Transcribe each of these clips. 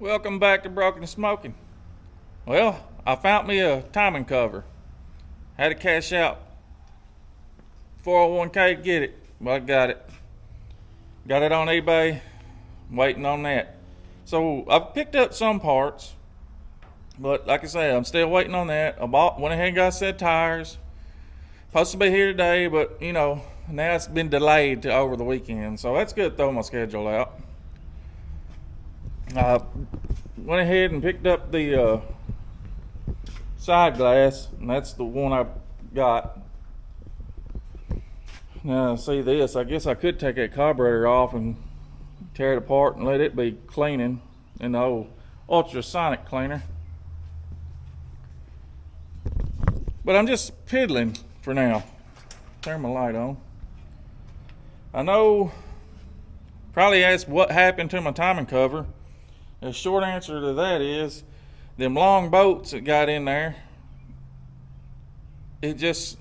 Welcome back to Broken and Smoking. Well, I found me a timing cover. Had to cash out 401k to get it, but I got it. Got it on eBay. Waiting on that. So I've picked up some parts, but like I say, I'm still waiting on that. Went ahead and got set tires. Supposed to be here today, but now it's been delayed to over the weekend. So that's good to throw my schedule out. Went ahead and picked up the side glass, and that's the one I got. Now see this, I guess I could take that carburetor off and tear it apart and let it be cleaning in the old ultrasonic cleaner. But I'm just piddling for now. Turn my light on. I know probably asked what happened to my timing cover. The short answer to that is them long bolts that got in there, the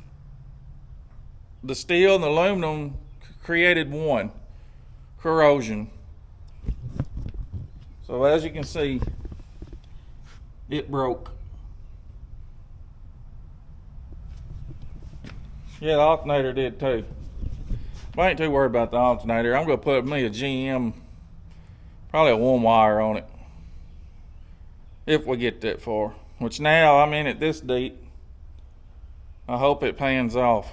steel and the aluminum created one corrosion. So as you can see, it broke. Yeah, the alternator did too. But I ain't too worried about the alternator. I'm gonna put me a GM, probably a one wire on it, if we get that far. Which now I'm in it this deep. I hope it pays off,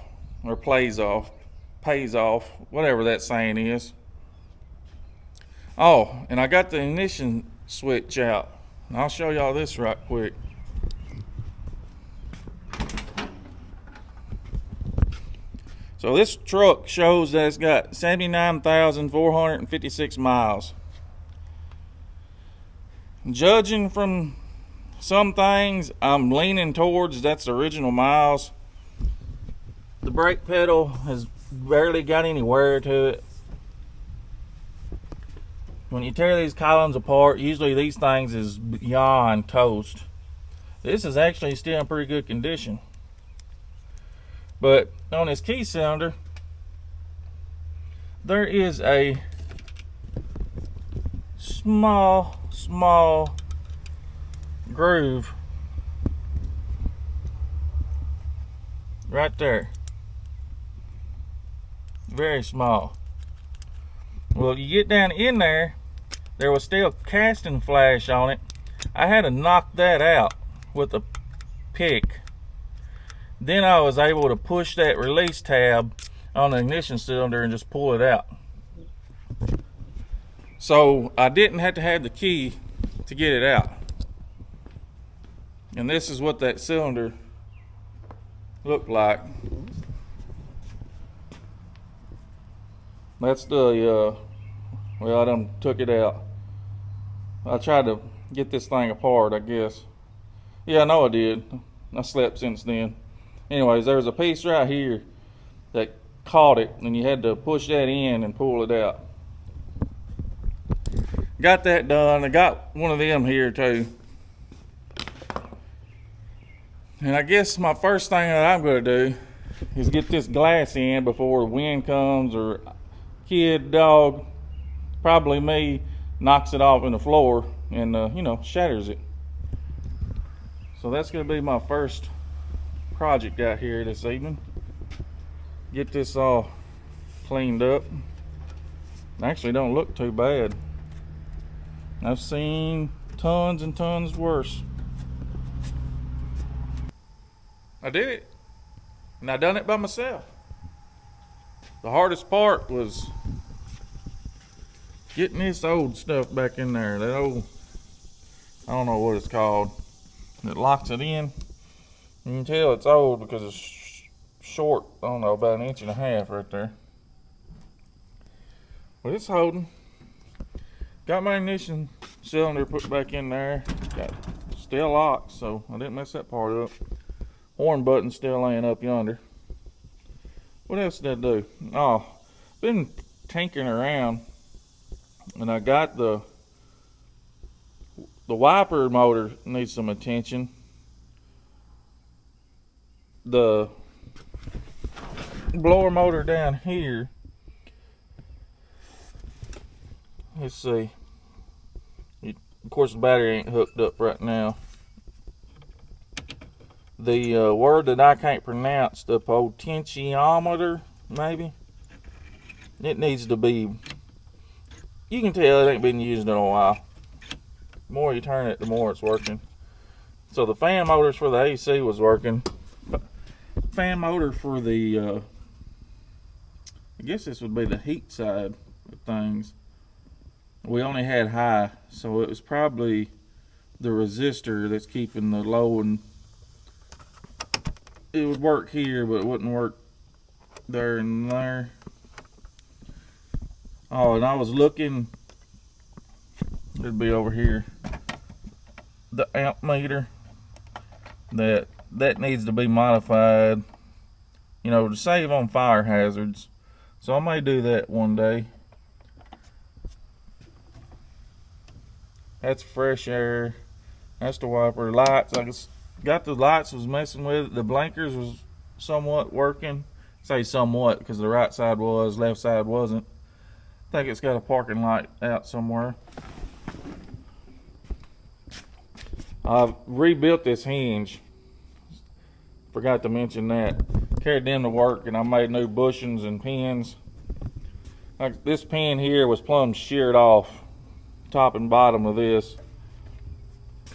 whatever that saying is. Oh, and I got the ignition switch out. And I'll show y'all this right quick. So this truck shows that it's got 79,456 miles. Judging from some things, I'm leaning towards that's the original miles. The brake pedal has barely got any wear to it. When you tear these columns apart, usually these things is beyond toast. This is actually still in pretty good condition. But on this key cylinder, there is a small groove right there. Very small. Well, you get down in there, there was still casting flash on it. I had to knock that out with a pick. Then I was able to push that release tab on the ignition cylinder and just pull it out. So I didn't have to have the key to get it out. And this is what that cylinder looked like. That's the, well, I done took it out. I tried to get this thing apart, I guess. Yeah, I know I did. I slept since then. Anyways, there was a piece right here that caught it, and you had to push that in and pull it out. Got that done. I got one of them here too. And I guess my first thing that I'm going to do is get this glass in before the wind comes, or kid, dog, probably me, knocks it off in the floor and shatters it. So that's going to be my first project out here this evening. Get this all cleaned up. Actually don't look too bad. I've seen tons and tons worse. I did it, and I done it by myself. The hardest part was getting this old stuff back in there. That old, I don't know what it's called, it locks it in. You can tell it's old because it's short, I don't know, about 1.5 inches right there. But it's holding. Got my ignition cylinder put back in there. Got still locked, so I didn't mess that part up. Horn button still laying up yonder. What else did I do? Oh, been tinkering around, and I got the wiper motor needs some attention. The blower motor down here, let's see, Of course, the battery ain't hooked up right now. The word that I can't pronounce, the potentiometer, maybe, it needs to be, you can tell it ain't been used in a while. The more you turn it, the more it's working. So the fan motors for the AC was working. Fan motor for the, I guess this would be the heat side of things. We only had high, so it was probably the resistor that's keeping the low, and it would work here, but it wouldn't work there and there. Oh, and I was looking, it'd be over here, the amp meter, that needs to be modified, you know, to save on fire hazards. So I may do that one day. That's fresh air. That's the wiper. Lights, I got the lights, was messing with it. The blinkers was somewhat working. Say somewhat because the right side was, left side wasn't. I think it's got a parking light out somewhere. I've rebuilt this hinge. Forgot to mention that. Carried them to work, and I made new bushings and pins. Like this pin here was plumb sheared off, top and bottom of this.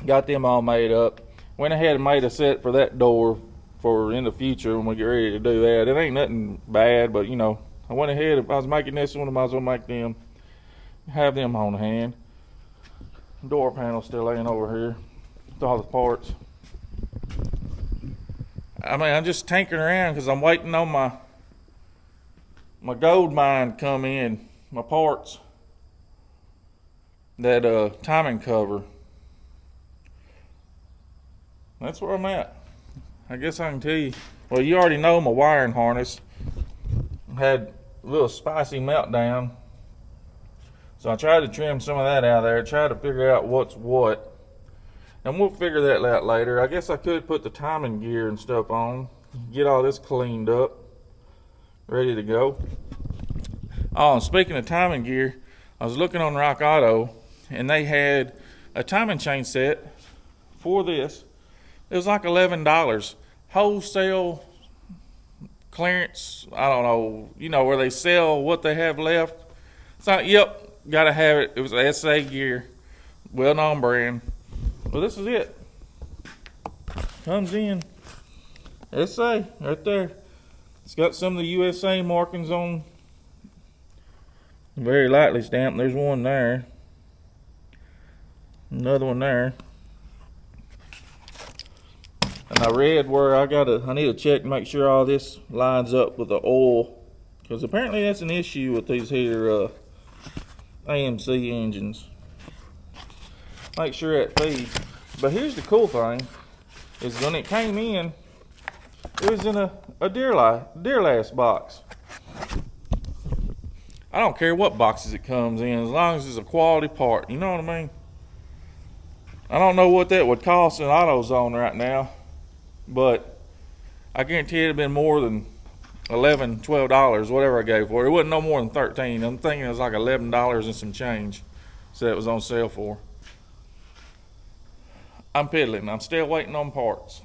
Got them all made up. Went ahead and made a set for that door for in the future when we get ready to do that. It ain't nothing bad, but you know, I went ahead, if I was making this one, I might as well make them, have them on hand. Door panel still laying over here with all the parts. I mean, I'm just tinkering around because I'm waiting on my gold mine to come in, my parts, that timing cover. That's where I'm at. I guess I can tell you. Well, you already know my wiring harness had a little spicy meltdown, so I tried to trim some of that out of there, try to figure out what's what, and we'll figure that out later. I guess I could put the timing gear and stuff on, get all this cleaned up, ready to go. Oh, and speaking of timing gear, I was looking on Rock Auto, and they had a timing chain set for this. It was like $11. Wholesale clearance, I don't know, you know, where they sell what they have left. So, yep, gotta have it. It was SA gear, well-known brand. Well, this is it. Comes in SA right there. It's got some of the USA markings on, very lightly stamped. There's one there, another one there. And I read where I need to check to make sure all this lines up with the oil, because apparently that's an issue with these here AMC engines. Make sure it feeds. But here's the cool thing, is when it came in, it was in a deer last box. I don't care what boxes it comes in, as long as it's a quality part, you know what I mean? I don't know what that would cost in AutoZone right now, but I guarantee it'd have been more than $11, $12, whatever I gave for it. It wasn't no more than $13. I'm thinking it was like $11 and some change. So it was on sale for. I'm piddling. I'm still waiting on parts.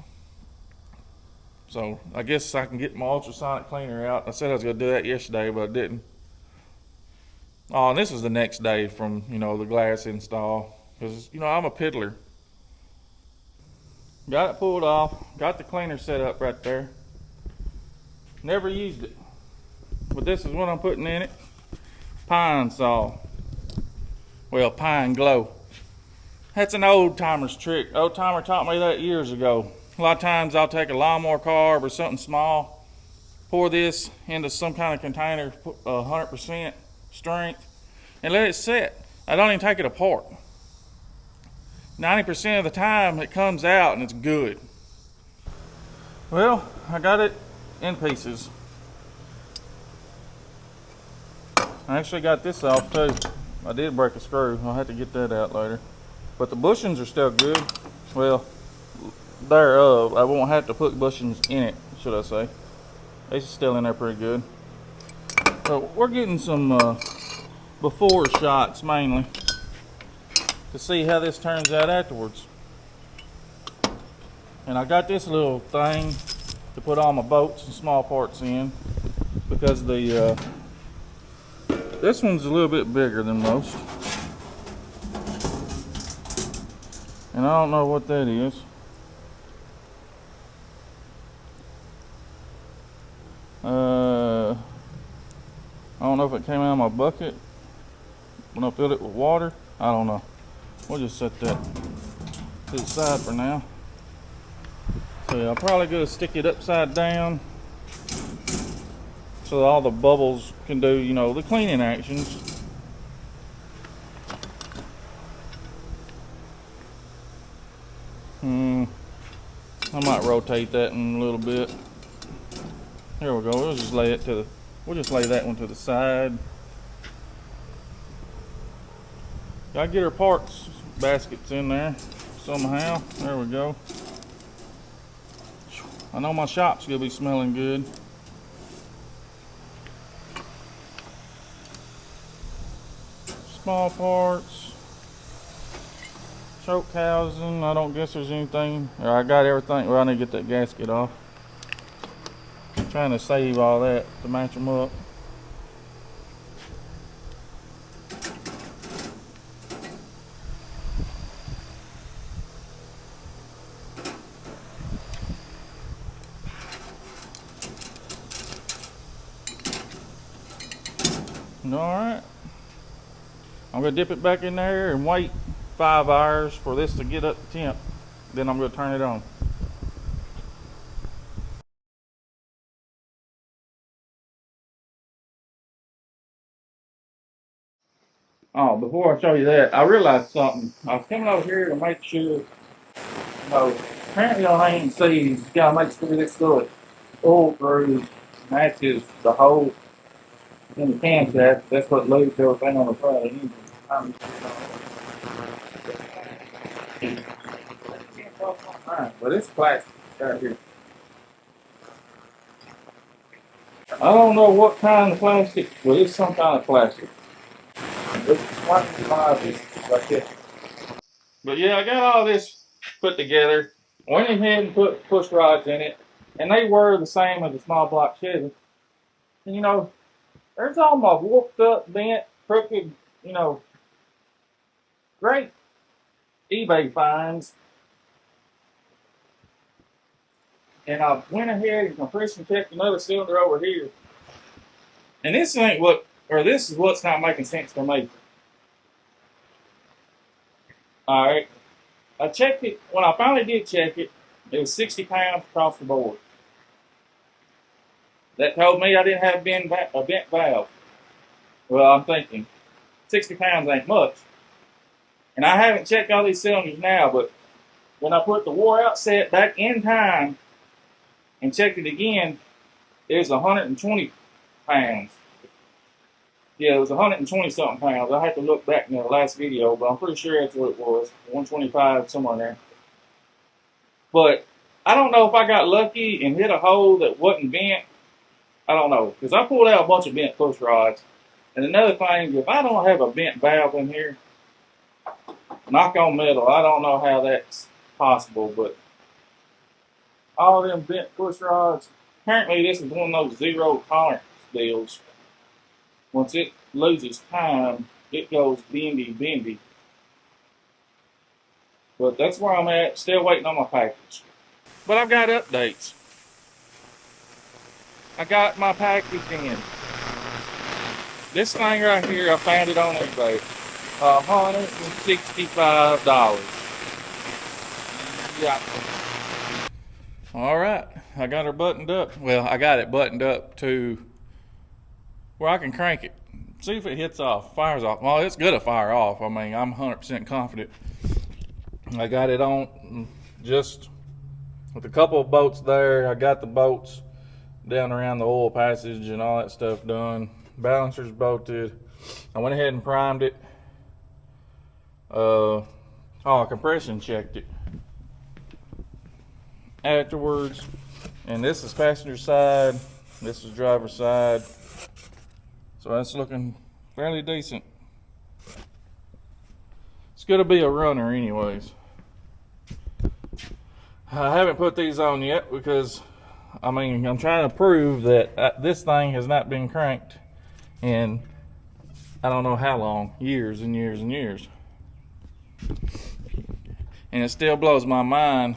So I guess I can get my ultrasonic cleaner out. I said I was going to do that yesterday, but I didn't. Oh, and this is the next day from, you know, the glass install. Because, you know, I'm a piddler. Got it pulled off. Got the cleaner set up right there. Never used it. But this is what I'm putting in it. Pine saw. Well, pine glow. That's an old timer's trick. Old timer taught me that years ago. A lot of times I'll take a lawnmower carb or something small, pour this into some kind of container, 100% strength, and let it sit. I don't even take it apart. 90% of the time it comes out and it's good. Well, I got it in pieces. I actually got this off too. I did break a screw. I'll have to get that out later. But the bushings are still good. Well, thereof. I won't have to put bushings in it, should I say. It's still in there pretty good. So we're getting some before shots mainly. to see how this turns out afterwards. And I got this little thing to put all my bolts and small parts in, because the this one's a little bit bigger than most. And I don't know what that is. I don't know if it came out of my bucket when I filled it with water. I don't know. We'll just set that to the side for now. So yeah, I'm probably gonna stick it upside down so that all the bubbles can do, you know, the cleaning actions. I might rotate that in a little bit. Here we go. We'll just lay that one to the side. Gotta get our parts baskets in there somehow. There we go. I know my shop's gonna be smelling good. Small parts. Choke housing. I don't guess there's anything. I got everything. Well, I need to get that gasket off. I'm trying to save all that to match them up. Alright. I'm going to dip it back in there and wait 5 hours for this to get up to temp. Then I'm going to turn it on. Oh, before I show you that, I realized something. I was coming over here to make sure, you know, apparently on AMC, you got to make sure this little oil groove matches the hole in the camshaft. That's what lubes everything on the front of the engine. But it's plastic right here. I don't know what kind of plastic, but it's some kind of plastic. It's like this. But yeah, I got all this put together. Went ahead and put push rods in it, and they were the same as the small block Chevy. And you know, there's all my warped up, bent, crooked, you know, great eBay finds. And I went ahead and compression checked another cylinder over here. And this is what's not making sense to me. Alright. I checked it, when I finally did check it, it was 60 pounds across the board. That told me I didn't have a bent valve. Well, I'm thinking, 60 pounds ain't much. And I haven't checked all these cylinders now, but when I put the wore out set back in time and checked it again, it was 120 pounds. Yeah, it was 120 something pounds. I had to look back in the last video, but I'm pretty sure that's what it was. 125, somewhere in there. But I don't know if I got lucky and hit a hole that wasn't bent. I don't know, because I pulled out a bunch of bent push rods. And another thing, if I don't have a bent valve in here, knock on metal, I don't know how that's possible, but all them bent push rods, apparently this is one of those zero tolerance deals. Once it loses time, it goes bendy. But that's where I'm at, still waiting on my package. But I've got updates. I got my package in. This thing right here, I found it on eBay. $165. Yeah. Alright, I got her buttoned up. Well, I got it buttoned up to where I can crank it. See if it hits off, fires off. Well, it's gonna fire off. I mean, I'm 100% confident. I got it on just with a couple of bolts there. I got the bolts down around the oil passage and all that stuff done. Balancer's bolted. I went ahead and primed it. I compression checked it afterwards. And this is passenger side, this is driver side. So that's looking fairly decent. gonna be a runner anyways. I haven't put these on yet because, I mean, I'm trying to prove that this thing has not been cranked in I don't know how long, years and years and years. And it still blows my mind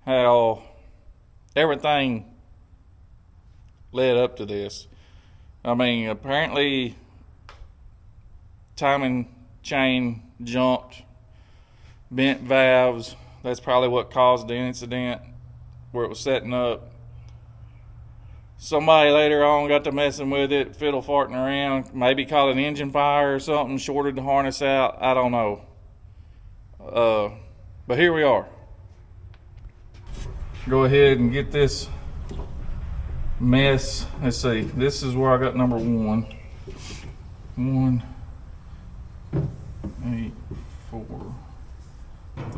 how everything led up to this. I mean, apparently timing chain jumped, bent valves. That's probably what caused the incident where it was setting up. Somebody later on got to messing with it, fiddle farting around, maybe caught an engine fire or something, shorted the harness out. I don't know. But here we are. Go ahead and get this mess. Let's see. This is where I got number 1. 1, 8, 4,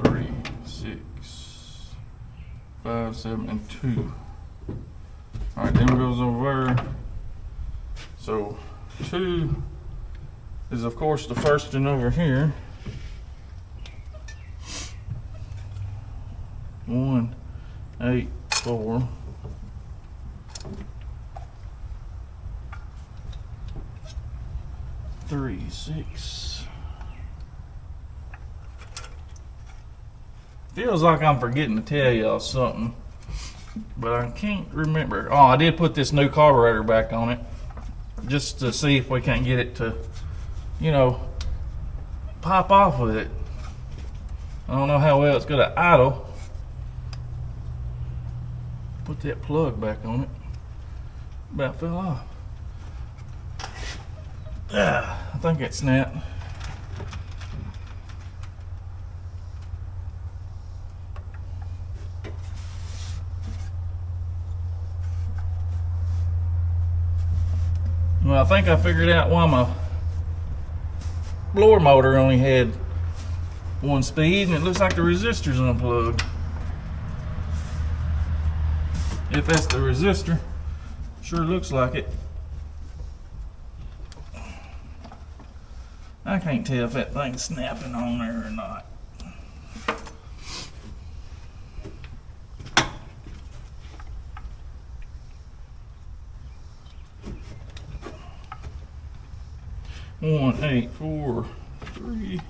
3, 6, 5, 7, and 2. All right, then it goes over there. So 2 is of course the first one over here. 1, 8, 4. 3, 6. Feels like I'm forgetting to tell y'all something, but I can't remember. Oh, I did put this new carburetor back on it just to see if we can't get it to, you know, pop off with it. I don't know how well it's gonna idle. Put that plug back on it. About fell off. I think it snapped. Well, I think I figured out why my blower motor only had 1 speed, and it looks like the resistor's unplugged. If that's the resistor, sure looks like it. I can't tell if that thing's snapping on there or not. One, 8, 4, 3.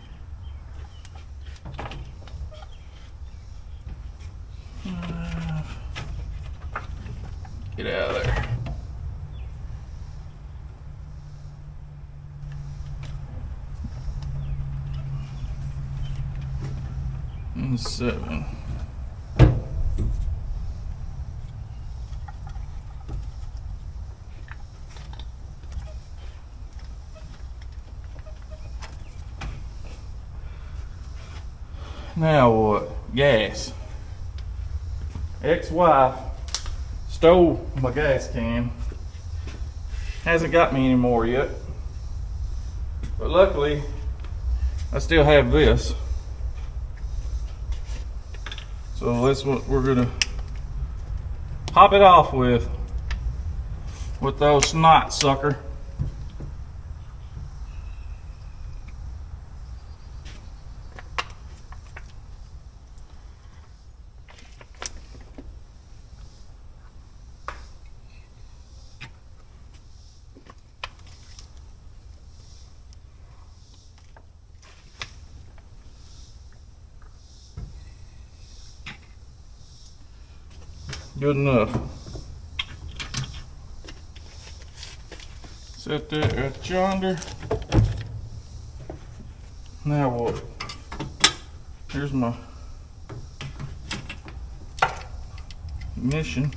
Get out of there. And 7. Now what? Gas. Ex-wife stole my gas can. Hasn't got me any more yet. But luckily, I still have this. So that's what we're gonna pop it off with those snot sucker. Good enough. Set that right yonder. Now what? Here's my ignition.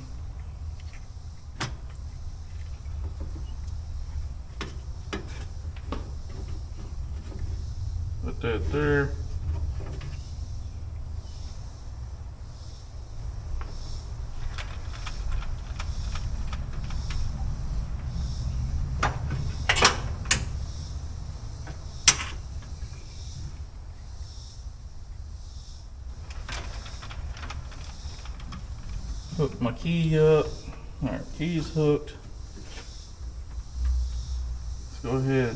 Put that there. Hook my key up. Alright, key's hooked. Let's go ahead.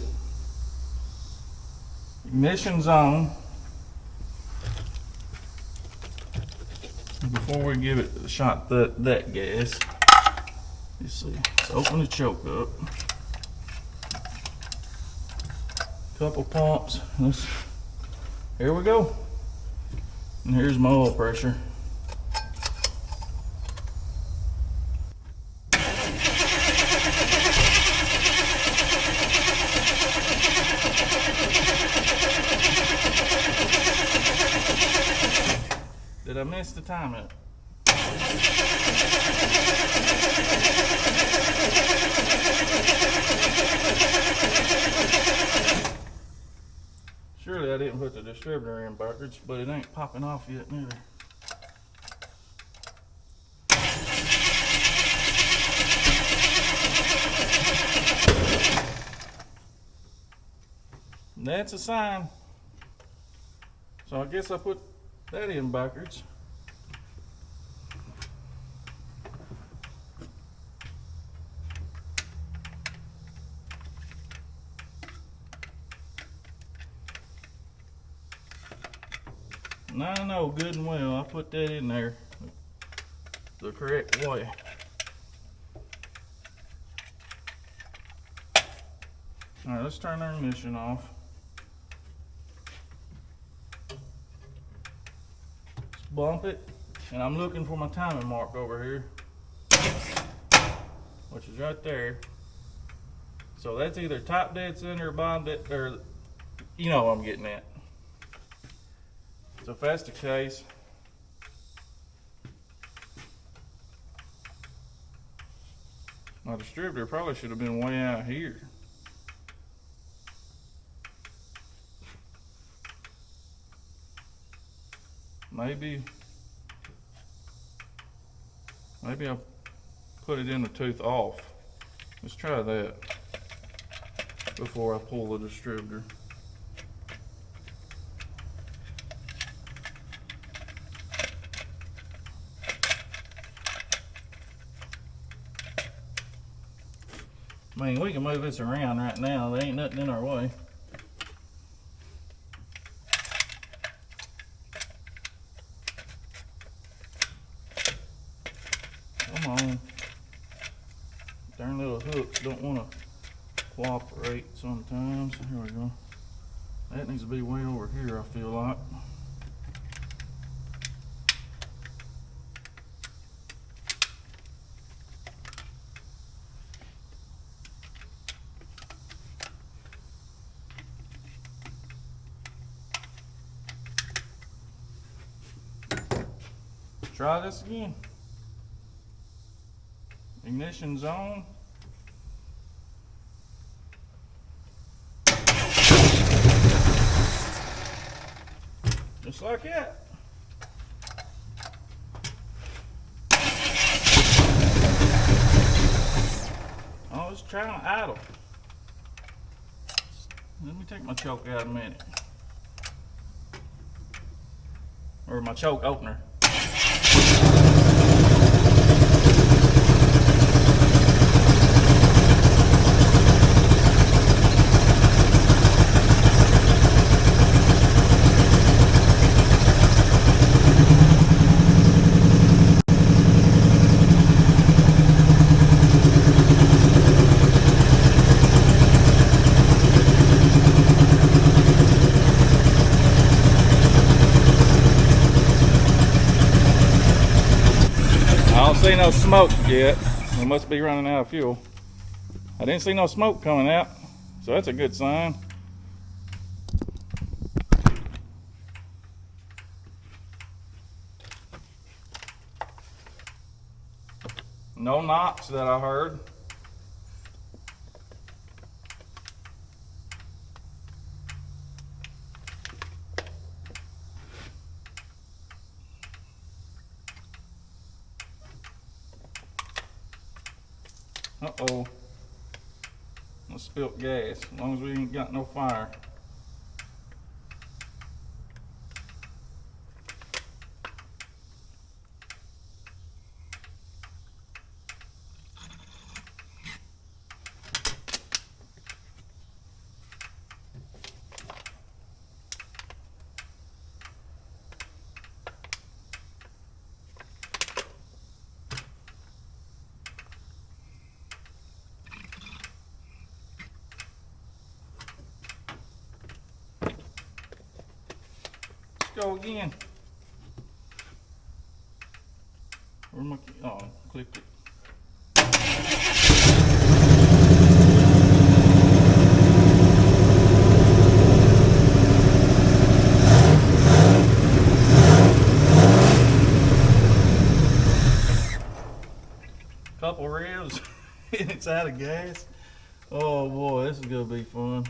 Ignition's on. Before we give it a shot that gas, let's see. Let's open the choke up. Couple pumps. Here we go. And here's my oil pressure. Did I miss the time up? Surely I didn't put the distributor in backwards, but it ain't popping off yet neither. That's a sign. So I guess I put that in backwards. And I know good and well I put that in there the correct way. Alright, let's turn our ignition off. Let's bump it, and I'm looking for my timing mark over here, which is right there. So that's either top dead center or bottom dead, or you know what I'm getting at. So if that's the case, my distributor probably should have been way out here. Maybe I'll put it in the tooth off. Let's try that before I pull the distributor. I mean, we can move this around right now. There ain't nothing in our way. Come on. Darn little hooks don't want to cooperate sometimes. Here we go. That needs to be way over here, I feel like. Try this again. Ignition's on. Just like that. Oh, it's trying to idle. Let me take my choke out a minute. Or my choke opener. I don't see no smoke yet. We must be running out of fuel. I didn't see no smoke coming out, so that's a good sign. No knocks that I heard. Uh-oh. I spilt gas, as long as we ain't got no fire. Go again. Where's my key? Oh, clicked it. Couple revs and it's out of gas. Oh boy, this is gonna be fun.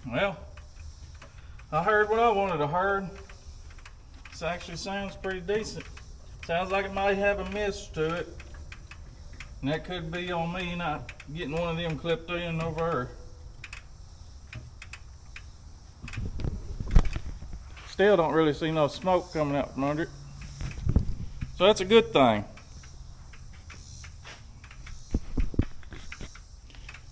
Well, I heard what I wanted to hear. This actually sounds pretty decent. Sounds like it might have a miss to it. And that could be on me not getting one of them clipped in over here. Still don't really see no smoke coming out from under it. So that's a good thing.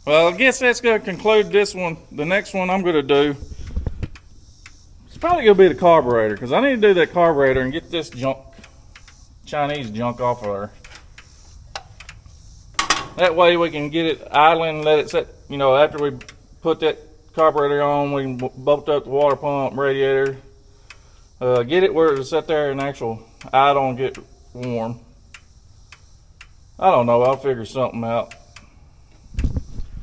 Well, I guess that's going to conclude this one. The next one I'm going to do, it's probably going to be the carburetor, because I need to do that carburetor and get this junk, Chinese junk off of there. That way we can get it idling, let it set, you know, after we put that carburetor on, we can bolt up the water pump, radiator, get it where it'll sit there and actual idle and get warm. I don't know, I'll figure something out.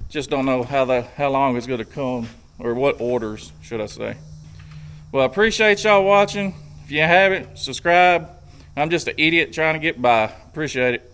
Just don't know how long it's going to come, or what orders, should I say. Well, I appreciate y'all watching. If you haven't, subscribe. I'm just an idiot trying to get by. Appreciate it.